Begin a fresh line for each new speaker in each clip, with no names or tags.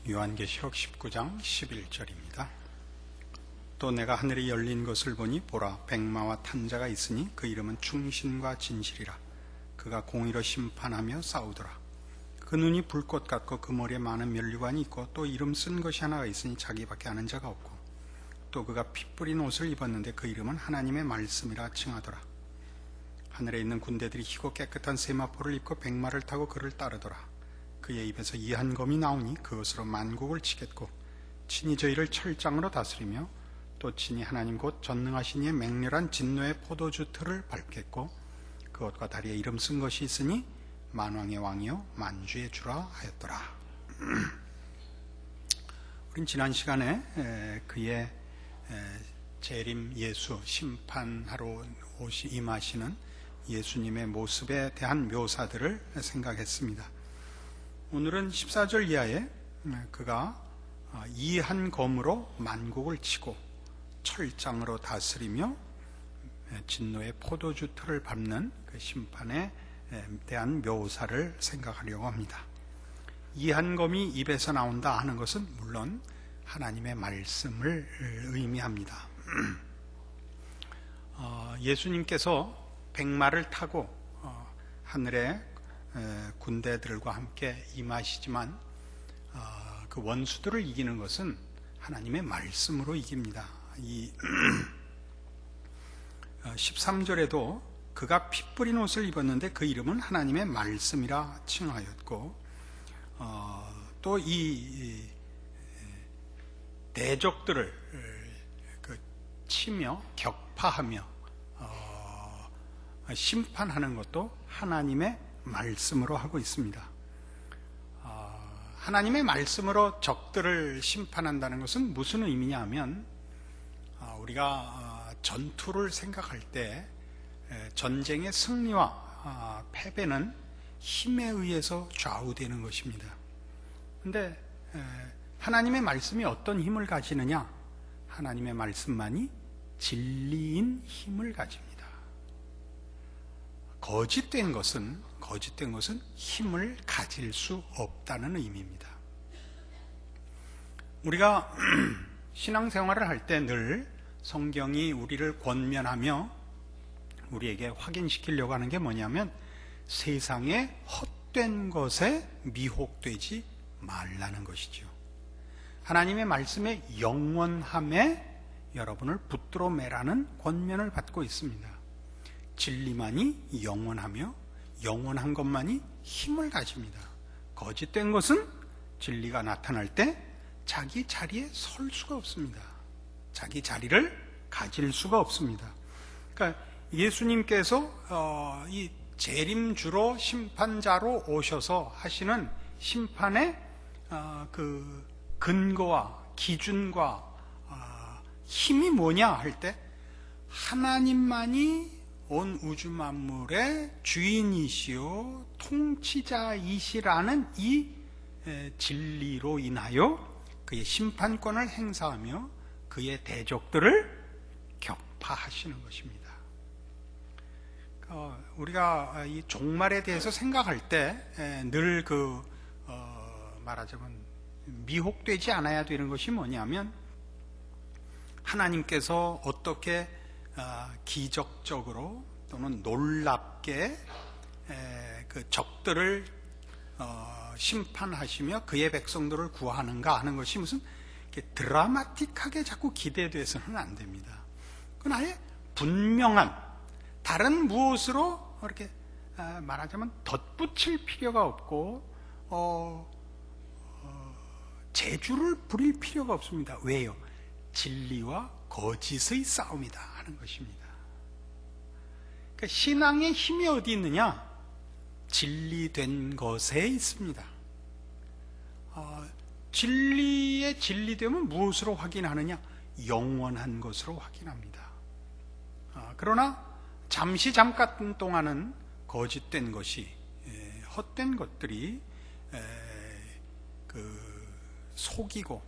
요한계시록 19장 11절입니다. 또 내가 하늘이 열린 것을 보니 보라 백마와 탄 자가 있으니 그 이름은 충신과 진실이라. 그가 공의로 심판하며 싸우더라. 그 눈이 불꽃 같고 그 머리에 많은 면류관이 있고 또 이름 쓴 것이 하나가 있으니 자기밖에 아는 자가 없고 또 그가 피 뿌린 옷을 입었는데 그 이름은 하나님의 말씀이라 칭하더라. 하늘에 있는 군대들이 희고 깨끗한 세마포를 입고 백마를 타고 그를 따르더라. 그의 입에서 이한 검이 나오니 그것으로 만국을 치겠고 친히 저희를 철장으로 다스리며 또 친히 하나님 곧 전능하신 이의 맹렬한 진노의 포도주 틀을 밟겠고 그것과 다리에 이름 쓴 것이 있으니 만왕의 왕이요 만주의 주라 하였더라. 우린 지난 시간에 그의 재림 예수 심판하러 임하시는 예수님의 모습에 대한 묘사들을 생각했습니다. 오늘은 14절 이하에 그가 이한 검으로 만국을 치고 철장으로 다스리며 진노의 포도주 틀을 밟는 그 심판에 대한 묘사를 생각하려고 합니다. 이한 검이 입에서 나온다 하는 것은 물론 하나님의 말씀을 의미합니다. 예수님께서 백마를 타고 하늘에 군대들과 함께 임하시지만 그 원수들을 이기는 것은 하나님의 말씀으로 이깁니다. 이 13절에도 그가 피 뿌린 옷을 입었는데 그 이름은 하나님의 말씀이라 칭하였고 또 이 대적들을 치며 격파하며 심판하는 것도 하나님의 말씀으로 하고 있습니다. 하나님의 말씀으로 적들을 심판한다는 것은 무슨 의미냐 하면 우리가 전투를 생각할 때 전쟁의 승리와 패배는 힘에 의해서 좌우되는 것입니다. 그런데 하나님의 말씀이 어떤 힘을 가지느냐? 하나님의 말씀만이 진리인 힘을 가집니다. 거짓된 것은 힘을 가질 수 없다는 의미입니다. 우리가 신앙생활을 할 때 늘 성경이 우리를 권면하며 우리에게 확인시키려고 하는 게 뭐냐면 세상의 헛된 것에 미혹되지 말라는 것이죠. 하나님의 말씀의 영원함에 여러분을 붙들어 매라는 권면을 받고 있습니다. 진리만이 영원하며 영원한 것만이 힘을 가집니다. 거짓된 것은 진리가 나타날 때 자기 자리에 설 수가 없습니다. 자기 자리를 가질 수가 없습니다. 그러니까 예수님께서 이 재림주로 심판자로 오셔서 하시는 심판의 그 근거와 기준과 힘이 뭐냐 할 때 하나님만이 온 우주 만물의 주인이시요 통치자이시라는 이 진리로 인하여 그의 심판권을 행사하며 그의 대적들을 격파하시는 것입니다. 우리가 이 종말에 대해서 생각할 때 늘 말하자면 미혹되지 않아야 되는 것이 뭐냐면 하나님께서 어떻게 기적적으로 또는 놀랍게 그 적들을 심판하시며 그의 백성들을 구하는가 하는 것이 무슨 드라마틱하게 자꾸 기대돼서는 안 됩니다. 그건 아예 분명한 다른 무엇으로 이렇게 말하자면 덧붙일 필요가 없고 재주를 부릴 필요가 없습니다. 왜요? 진리와 거짓의 싸움이다 하는 것입니다. 그러니까 신앙의 힘이 어디 있느냐? 진리된 것에 있습니다. 진리의 진리됨은 무엇으로 확인하느냐? 영원한 것으로 확인합니다. 그러나 잠깐 동안은 거짓된 것이 헛된 것들이 속이고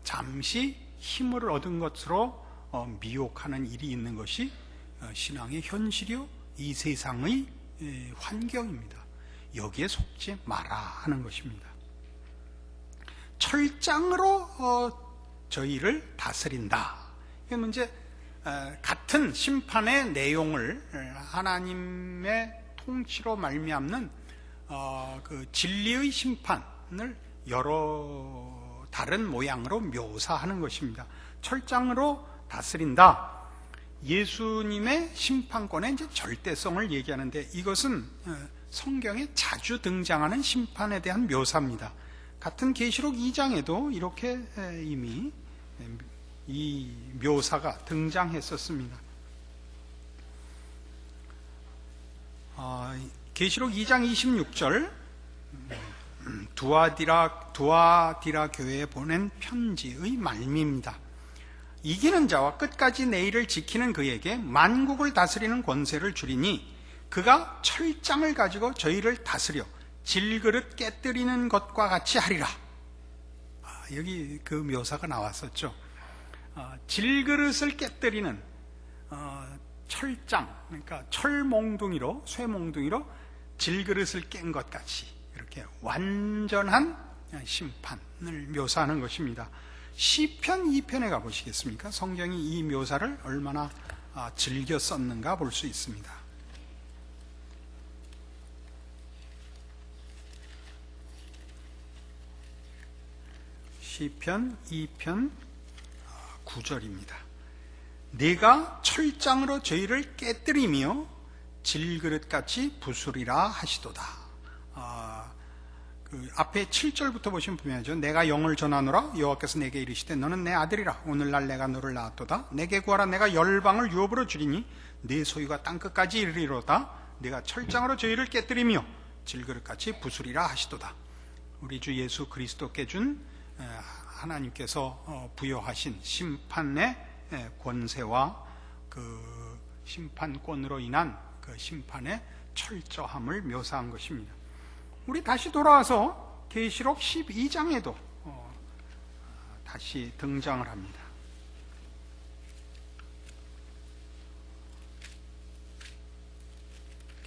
잠시 힘을 얻은 것으로 미혹하는 일이 있는 것이 신앙의 현실이요 이 세상의 환경입니다. 여기에 속지 마라 하는 것입니다. 철장으로 저희를 다스린다. 이건 이제 같은 심판의 내용을 하나님의 통치로 말미암는 그 진리의 심판을 여러 다른 모양으로 묘사하는 것입니다. 철장으로 다스린다. 예수님의 심판권의 이제 절대성을 얘기하는데, 이것은 성경에 자주 등장하는 심판에 대한 묘사입니다. 같은 계시록 2장에도 이렇게 이미 이 묘사가 등장했었습니다. 계시록 2장 26절, 두아디라 교회에 보낸 편지의 말미입니다. 이기는 자와 끝까지 내 일을 지키는 그에게 만국을 다스리는 권세를 주리니 그가 철장을 가지고 저희를 다스려 질그릇 깨뜨리는 것과 같이 하리라. 여기 그 묘사가 나왔었죠. 질그릇을 깨뜨리는 철장, 그러니까 철몽둥이로, 쇠몽둥이로 질그릇을 깬 것 같이 이렇게 완전한 심판을 묘사하는 것입니다. 시편 2편에 가보시겠습니까? 성경이 이 묘사를 얼마나 즐겨 썼는가 볼 수 있습니다. 시편 2편 9절입니다. 내가 철장으로 저희를 깨뜨리며 질그릇같이 부수리라 하시도다. 그 앞에 7절부터 보시면 분명하죠. 내가 영을 전하노라. 여호와께서 내게 이르시되 너는 내 아들이라. 오늘날 내가 너를 낳았도다. 내게 구하라. 내가 열방을 유업으로 주리니 내 소유가 땅끝까지 이르리로다. 내가 철장으로 저희를 깨뜨리며 질그릇같이 부수리라 하시도다. 우리 주 예수 그리스도께 준 하나님께서 부여하신 심판의 권세와 그 심판권으로 인한 그 심판의 철저함을 묘사한 것입니다. 우리 다시 돌아와서 계시록 12장에도 다시 등장을 합니다.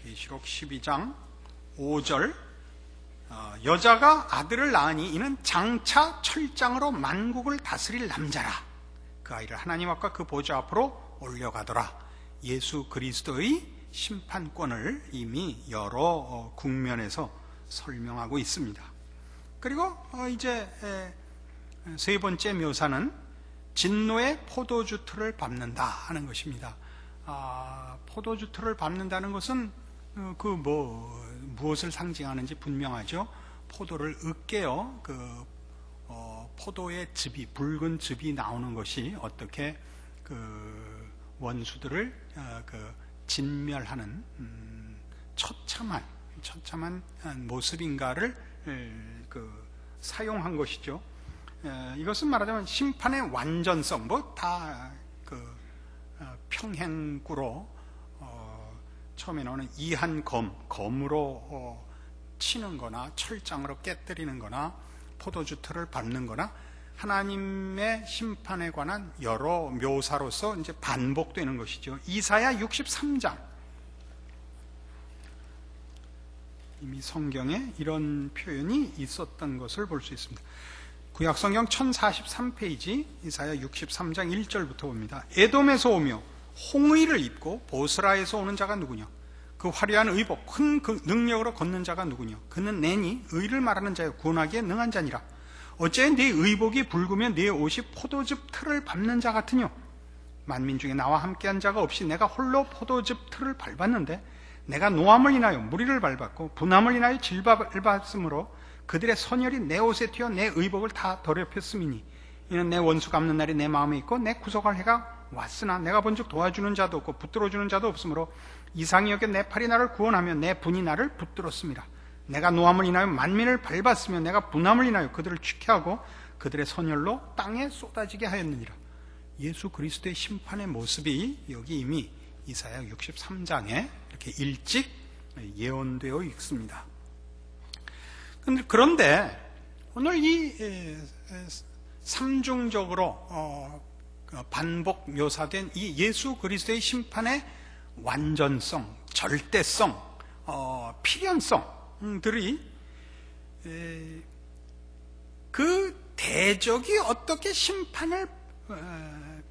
계시록 12장 5절, 여자가 아들을 낳으니 이는 장차 철장으로 만국을 다스릴 남자라. 그 아이를 하나님 앞과 그 보좌 앞으로 올려가더라. 예수 그리스도의 심판권을 이미 여러 국면에서 설명하고 있습니다. 그리고 이제 세 번째 묘사는 진노의 포도주 틀을 밟는다 하는 것입니다. 포도주 틀을 밟는다는 것은 무엇을 상징하는지 분명하죠. 포도를 으깨어 포도의 즙이, 붉은 즙이 나오는 것이 어떻게 그 원수들을 진멸하는 처참한 모습인가를 사용한 것이죠. 이것은 말하자면 심판의 완전성, 평행구로 처음에 나오는 이한 검으로 치는 거나 철장으로 깨뜨리는 거나 포도주 틀을 밟는 거나 하나님의 심판에 관한 여러 묘사로서 이제 반복되는 것이죠. 이사야 63장, 이미 성경에 이런 표현이 있었던 것을 볼 수 있습니다. 구약성경 1043페이지 이사야 63장 1절부터 봅니다. 에돔에서 오며 홍의를 입고 보스라에서 오는 자가 누구냐? 그 화려한 의복 큰 그 능력으로 걷는 자가 누구냐? 그는 내니 의를 말하는 자여 구원하기에 능한 자니라. 어째 네 의복이 붉으며 네 옷이 포도즙 틀을 밟는 자 같으뇨? 만민 중에 나와 함께한 자가 없이 내가 홀로 포도즙 틀을 밟았는데 내가 노함을 인하여 무리를 밟았고 분함을 인하여 질밥을 밟았으므로 그들의 선혈이 내 옷에 튀어 내 의복을 다 더럽혔음이니 이는 내 원수 갚는 날이 내 마음에 있고 내 구속할 해가 왔으나 내가 본즉 도와주는 자도 없고 붙들어주는 자도 없으므로 이상히 여겨 내 팔이 나를 구원하며 내 분이 나를 붙들었습니다. 내가 노함을 인하여 만민을 밟았으며 내가 분함을 인하여 그들을 취케하고 그들의 선혈로 땅에 쏟아지게 하였느니라. 예수 그리스도의 심판의 모습이 여기 이미 이사야 63장에 이렇게 일찍 예언되어 있습니다. 그런데 오늘 이 삼중적으로 반복 묘사된 이 예수 그리스도의 심판의 완전성, 절대성, 필연성들이 그 대적이 어떻게 심판을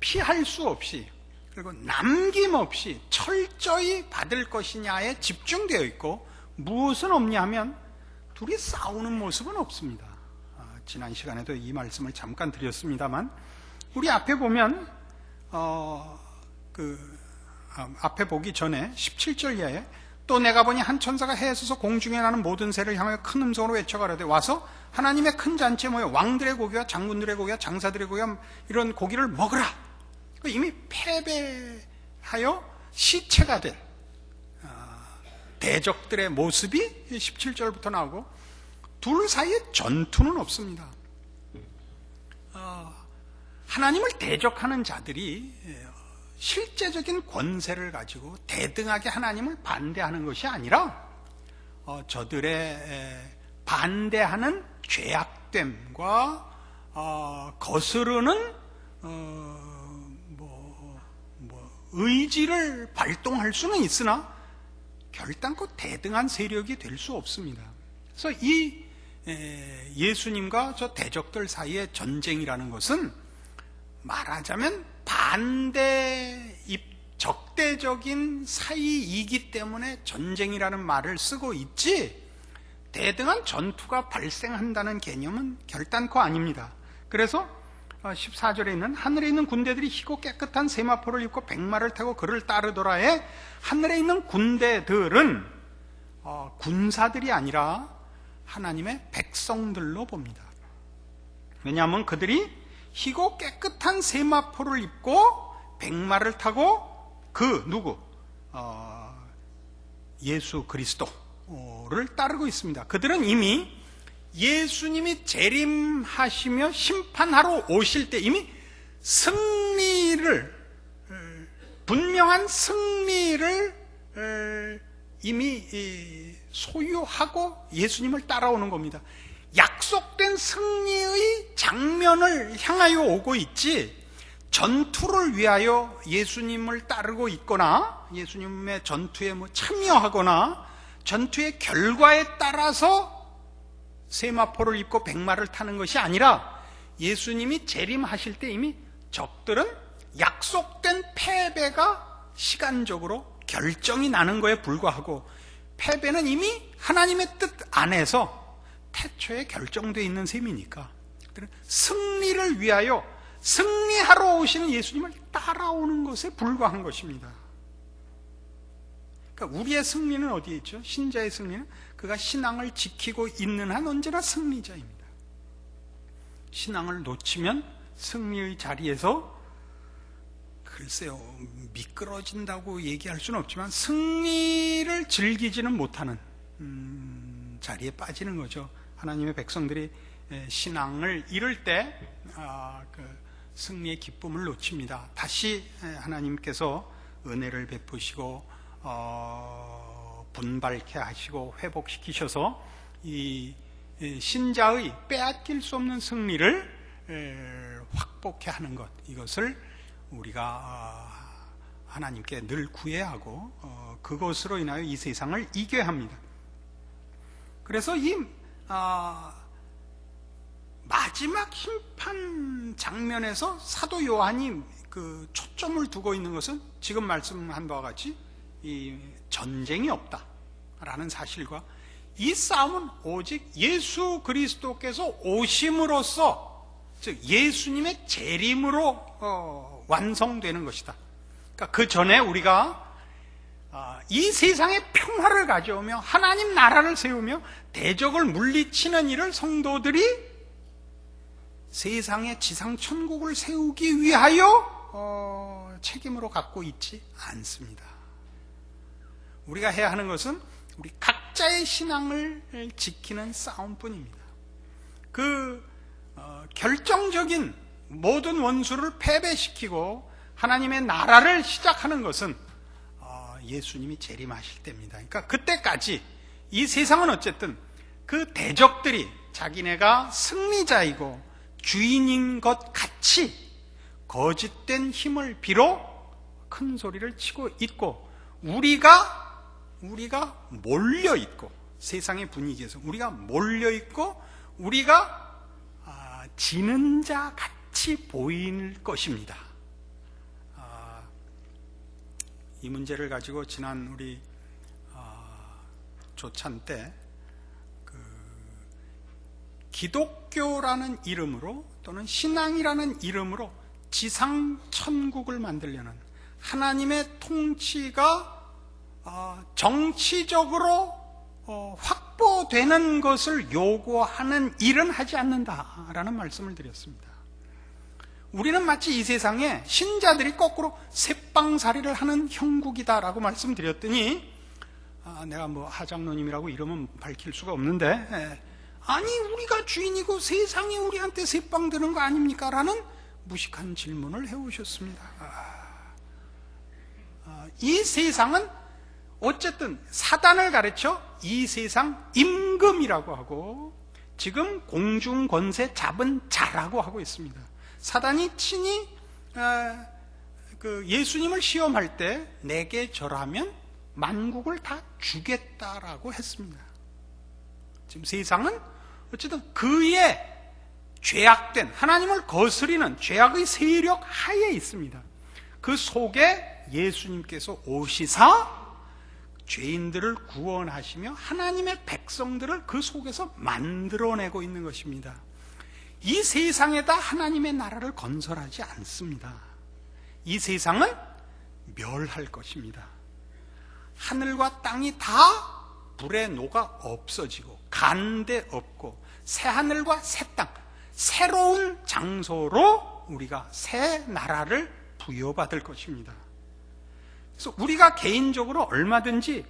피할 수 없이 그리고 남김없이 철저히 받을 것이냐에 집중되어 있고, 무엇은 없냐 하면 둘이 싸우는 모습은 없습니다. 지난 시간에도 이 말씀을 잠깐 드렸습니다만, 우리 앞에 보면 앞에 보기 전에 17절 이하에 또 내가 보니 한 천사가 해에 서서 공중에 나는 모든 새를 향하여 큰 음성으로 외쳐가라되 와서 하나님의 큰 잔치에 모여 왕들의 고기와 장군들의 고기와 장사들의 고기와 이런 고기를 먹으라. 이미 패배하여 시체가 된 대적들의 모습이 17절부터 나오고, 둘 사이에 전투는 없습니다. 하나님을 대적하는 자들이 실제적인 권세를 가지고 대등하게 하나님을 반대하는 것이 아니라 저들의 반대하는 죄악됨과 거스르는 의지를 발동할 수는 있으나 결단코 대등한 세력이 될 수 없습니다. 그래서 이 예수님과 저 대적들 사이의 전쟁이라는 것은 말하자면 적대적인 사이이기 때문에 전쟁이라는 말을 쓰고 있지, 대등한 전투가 발생한다는 개념은 결단코 아닙니다. 그래서 14절에 있는 하늘에 있는 군대들이 희고 깨끗한 세마포를 입고 백마를 타고 그를 따르더라에, 하늘에 있는 군대들은 군사들이 아니라 하나님의 백성들로 봅니다. 왜냐하면 그들이 희고 깨끗한 세마포를 입고 백마를 타고 예수 그리스도를 따르고 있습니다. 그들은 이미 예수님이 재림하시며 심판하러 오실 때 이미 분명한 승리를 이미 소유하고 예수님을 따라오는 겁니다. 약속된 승리의 장면을 향하여 오고 있지, 전투를 위하여 예수님을 따르고 있거나 예수님의 전투에 참여하거나 전투의 결과에 따라서 세마포를 입고 백마를 타는 것이 아니라, 예수님이 재림하실 때 이미 적들은 약속된 패배가 시간적으로 결정이 나는 것에 불과하고, 패배는 이미 하나님의 뜻 안에서 태초에 결정되어 있는 셈이니까 승리를 위하여 승리하러 오시는 예수님을 따라오는 것에 불과한 것입니다. 그러니까 우리의 승리는 어디에 있죠? 신자의 승리는 그가 신앙을 지키고 있는 한 언제나 승리자입니다. 신앙을 놓치면 승리의 자리에서 글쎄요, 미끄러진다고 얘기할 수는 없지만 승리를 즐기지는 못하는 자리에 빠지는 거죠. 하나님의 백성들이 신앙을 잃을 때 승리의 기쁨을 놓칩니다. 다시 하나님께서 은혜를 베푸시고 분발케 하시고 회복시키셔서 이 신자의 빼앗길 수 없는 승리를 확복케 하는 것, 이것을 우리가 하나님께 늘 구해야 하고 그것으로 인하여 이 세상을 이겨야 합니다. 그래서 이 마지막 심판 장면에서 사도 요한이 그 초점을 두고 있는 것은 지금 말씀한 바와 같이 이 전쟁이 없다라는 사실과, 이 싸움은 오직 예수 그리스도께서 오심으로써, 즉 예수님의 재림으로 완성되는 것이다. 그러니까 그 전에 우리가 이 세상에 평화를 가져오며 하나님 나라를 세우며 대적을 물리치는 일을 성도들이 세상의 지상 천국을 세우기 위하여 책임으로 갖고 있지 않습니다. 우리가 해야 하는 것은 우리 각자의 신앙을 지키는 싸움뿐입니다. 결정적인 모든 원수를 패배시키고 하나님의 나라를 시작하는 것은 예수님이 재림하실 때입니다. 그러니까 그때까지 이 세상은 어쨌든 그 대적들이 자기네가 승리자이고 주인인 것 같이 거짓된 힘을 빌어 큰 소리를 치고 있고, 우리가 몰려있고, 세상의 분위기에서 우리가 몰려있고, 우리가 지는 자 같이 보일 것입니다. 이 문제를 가지고 지난 우리 조찬 때 기독교라는 이름으로 또는 신앙이라는 이름으로 지상 천국을 만들려는 하나님의 통치가 정치적으로 확보되는 것을 요구하는 일은 하지 않는다라는 말씀을 드렸습니다. 우리는 마치 이 세상에 신자들이 거꾸로 새빵살이를 하는 형국이다라고 말씀드렸더니 내가 하장로님이라고 이름은 밝힐 수가 없는데 아니 우리가 주인이고 세상이 우리한테 새빵 드는 거 아닙니까? 라는 무식한 질문을 해오셨습니다. 이 세상은 어쨌든 사단을 가르쳐 이 세상 임금이라고 하고 지금 공중권세 잡은 자라고 하고 있습니다. 사단이 친히 예수님을 시험할 때 내게 절하면 만국을 다 주겠다라고 했습니다. 지금 세상은 어쨌든 그의 죄악된 하나님을 거스리는 죄악의 세력 하에 있습니다. 그 속에 예수님께서 오시사 죄인들을 구원하시며 하나님의 백성들을 그 속에서 만들어내고 있는 것입니다. 이 세상에다 하나님의 나라를 건설하지 않습니다. 이 세상은 멸할 것입니다. 하늘과 땅이 다 불에 녹아 없어지고 간데 없고 새 하늘과 새 땅, 새로운 장소로 우리가 새 나라를 부여받을 것입니다. 그래서 우리가 개인적으로 얼마든지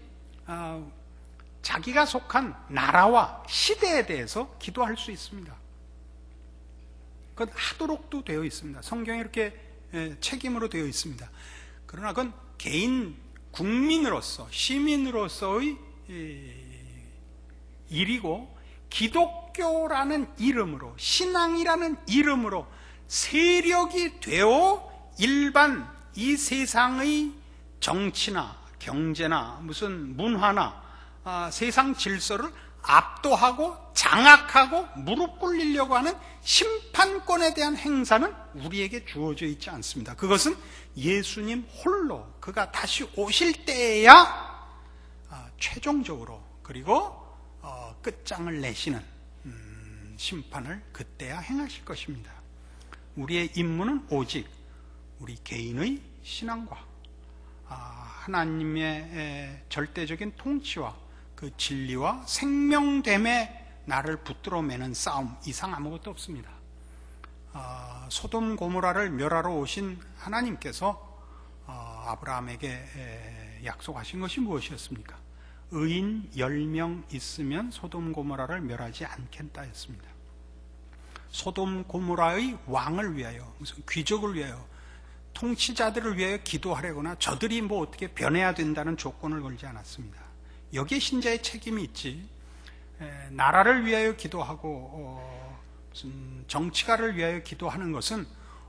자기가 속한 나라와 시대에 대해서 기도할 수 있습니다. 그건 하도록도 되어 있습니다. 성경에 이렇게 책임으로 되어 있습니다. 그러나 그건 개인 국민으로서 시민으로서의 일이고 기독교라는 이름으로 신앙이라는 이름으로 세력이 되어 일반 이 세상의 정치나 경제나 무슨 문화나 세상 질서를 압도하고 장악하고 무릎 꿇리려고 하는 심판권에 대한 행사는 우리에게 주어져 있지 않습니다. 그것은 예수님 홀로 그가 다시 오실 때에야 최종적으로 그리고 끝장을 내시는 심판을 그때야 행하실 것입니다. 우리의 임무는 오직 우리 개인의 신앙과 하나님의 절대적인 통치와 그 진리와 생명됨에 나를 붙들어 매는 싸움 이상 아무것도 없습니다. 소돔 고모라를 멸하러 오신 하나님께서 아브라함에게 약속하신 것이 무엇이었습니까? 의인 10명 있으면 소돔 고모라를 멸하지 않겠다 했습니다. 소돔 고모라의 왕을 위하여 무슨 귀족을 위하여 통치자들을 위하여 기도하려거나 저들이 어떻게 변해야 된다는 조건을 걸지 않았습니다. 여기에 신자의 책임이 있지 나라를 위하여 기도하고 무슨 정치가를 위하여 기도하는 것은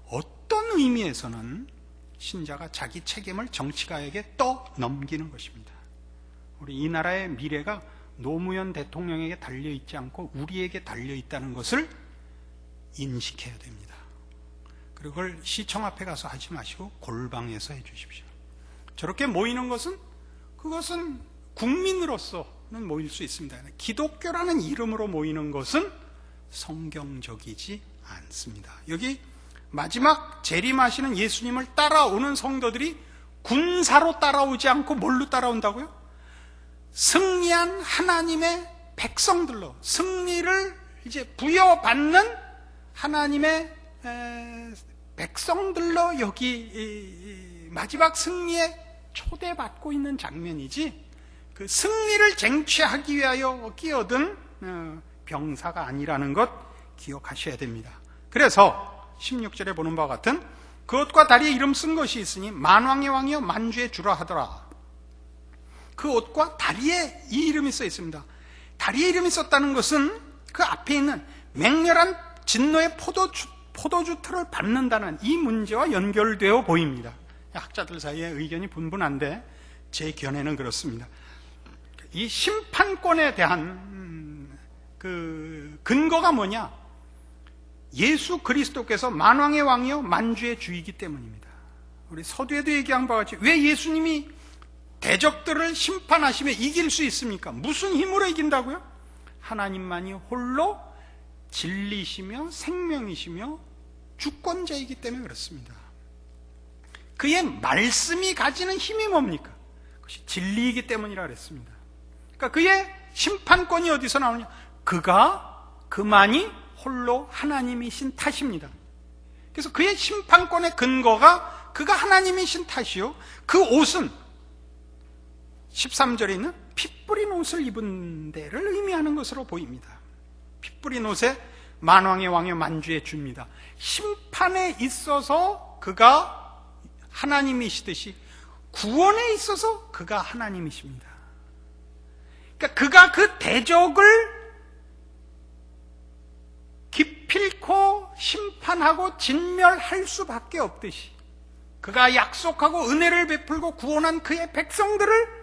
어떤 의미에서는 신자가 자기 책임을 정치가에게 떠넘기는 것입니다. 우리 이 나라의 미래가 노무현 대통령에게 달려있지 않고 우리에게 달려있다는 것을 인식해야 됩니다. 그리고 그걸 시청 앞에 가서 하지 마시고 골방에서 해주십시오. 저렇게 모이는 것은 그것은 국민으로서는 모일 수 있습니다. 기독교라는 이름으로 모이는 것은 성경적이지 않습니다. 여기 마지막 재림하시는 예수님을 따라오는 성도들이 군사로 따라오지 않고 뭘로 따라온다고요? 승리한 하나님의 백성들로 승리를 이제 부여받는 하나님의 백성들로 여기 마지막 승리에 초대받고 있는 장면이지 그 승리를 쟁취하기 위하여 끼어든 병사가 아니라는 것 기억하셔야 됩니다. 그래서 16절에 보는 바와 같은 그 옷과 다리에 이름 쓴 것이 있으니 만왕의 왕이여 만주의 주라 하더라. 그 옷과 다리에 이 이름이 써 있습니다. 다리에 이름이 썼다는 것은 그 앞에 있는 맹렬한 진노의 포도주 틀을 밟는다는 이 문제와 연결되어 보입니다. 학자들 사이에 의견이 분분한데 제 견해는 그렇습니다. 이 심판권에 대한 그 근거가 뭐냐? 예수 그리스도께서 만왕의 왕이요 만주의 주이기 때문입니다. 우리 서두에도 얘기한 바와 같이 왜 예수님이 대적들을 심판하시며 이길 수 있습니까? 무슨 힘으로 이긴다고요? 하나님만이 홀로 진리시며 생명이시며 주권자이기 때문에 그렇습니다. 그의 말씀이 가지는 힘이 뭡니까? 그것이 진리이기 때문이라 그랬습니다. 그러니까 그의 심판권이 어디서 나오냐? 그만이 홀로 하나님이신 탓입니다. 그래서 그의 심판권의 근거가 그가 하나님이신 탓이요, 그 옷은 13절에 있는 피 뿌린 옷을 입은 데를 의미하는 것으로 보입니다. 피 뿌린 옷에 만왕의 왕의 만주의 주입니다. 심판에 있어서 그가 하나님이시듯이 구원에 있어서 그가 하나님이십니다. 그러니까 그가 그 대적을 기필코 심판하고 진멸할 수밖에 없듯이 그가 약속하고 은혜를 베풀고 구원한 그의 백성들을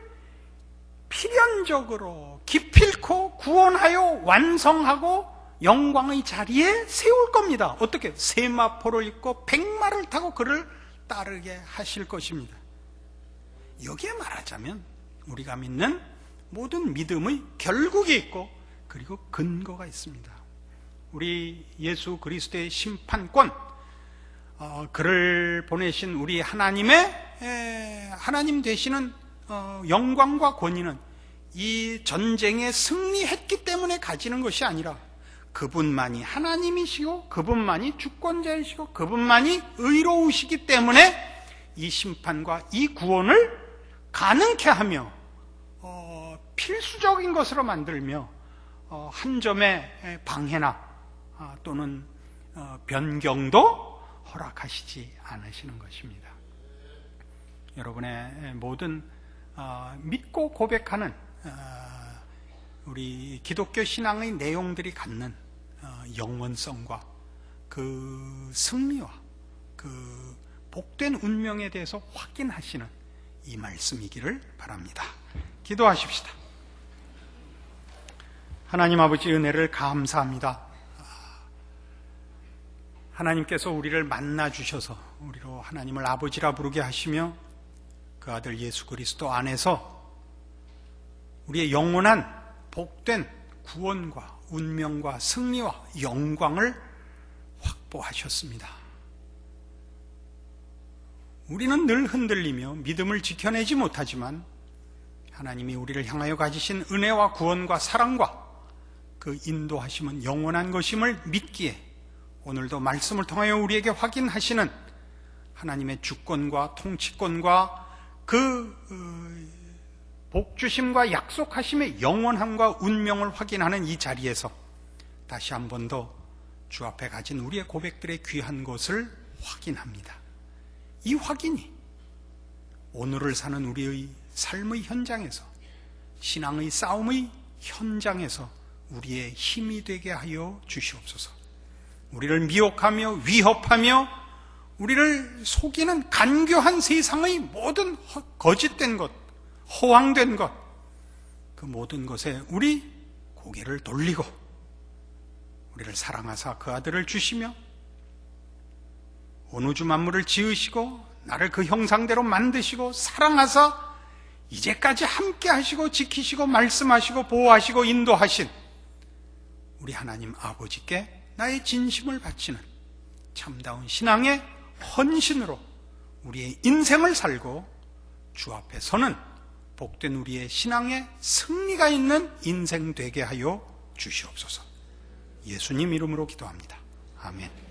필연적으로 기필코 구원하여 완성하고 영광의 자리에 세울 겁니다. 어떻게? 세마포를 입고 백마를 타고 그를 따르게 하실 것입니다. 여기에 말하자면 우리가 믿는 모든 믿음의 결국이 있고 그리고 근거가 있습니다. 우리 예수 그리스도의 심판권, 그를 보내신 우리 하나님 되시는 영광과 권위는 이 전쟁에 승리했기 때문에 가지는 것이 아니라 그분만이 하나님이시고 그분만이 주권자이시고 그분만이 의로우시기 때문에 이 심판과 이 구원을 가능케 하며 필수적인 것으로 만들며 한 점의 방해나 또는 변경도 허락하시지 않으시는 것입니다. 여러분의 모든 믿고 고백하는 우리 기독교 신앙의 내용들이 갖는 영원성과 그 승리와 그 복된 운명에 대해서 확인하시는 이 말씀이기를 바랍니다. 기도하십시다. 하나님 아버지, 은혜를 감사합니다. 하나님께서 우리를 만나 주셔서 우리로 하나님을 아버지라 부르게 하시며 그 아들 예수 그리스도 안에서 우리의 영원한 복된 구원과 운명과 승리와 영광을 확보하셨습니다. 우리는 늘 흔들리며 믿음을 지켜내지 못하지만 하나님이 우리를 향하여 가지신 은혜와 구원과 사랑과 그 인도하심은 영원한 것임을 믿기에 오늘도 말씀을 통하여 우리에게 확인하시는 하나님의 주권과 통치권과 그 복주심과 약속하심의 영원함과 운명을 확인하는 이 자리에서 다시 한 번 더 주 앞에 가진 우리의 고백들의 귀한 것을 확인합니다. 이 확인이 오늘을 사는 우리의 삶의 현장에서, 신앙의 싸움의 현장에서 우리의 힘이 되게 하여 주시옵소서. 우리를 미혹하며 위협하며 우리를 속이는 간교한 세상의 모든 거짓된 것, 허황된 것, 그 모든 것에 우리 고개를 돌리고 우리를 사랑하사 그 아들을 주시며 온 우주 만물을 지으시고 나를 그 형상대로 만드시고 사랑하사 이제까지 함께 하시고 지키시고 말씀하시고 보호하시고 인도하신 우리 하나님 아버지께 나의 진심을 바치는 참다운 신앙의 헌신으로 우리의 인생을 살고 주 앞에 서는 복된 우리의 신앙의 승리가 있는 인생 되게 하여 주시옵소서. 예수님 이름으로 기도합니다. 아멘.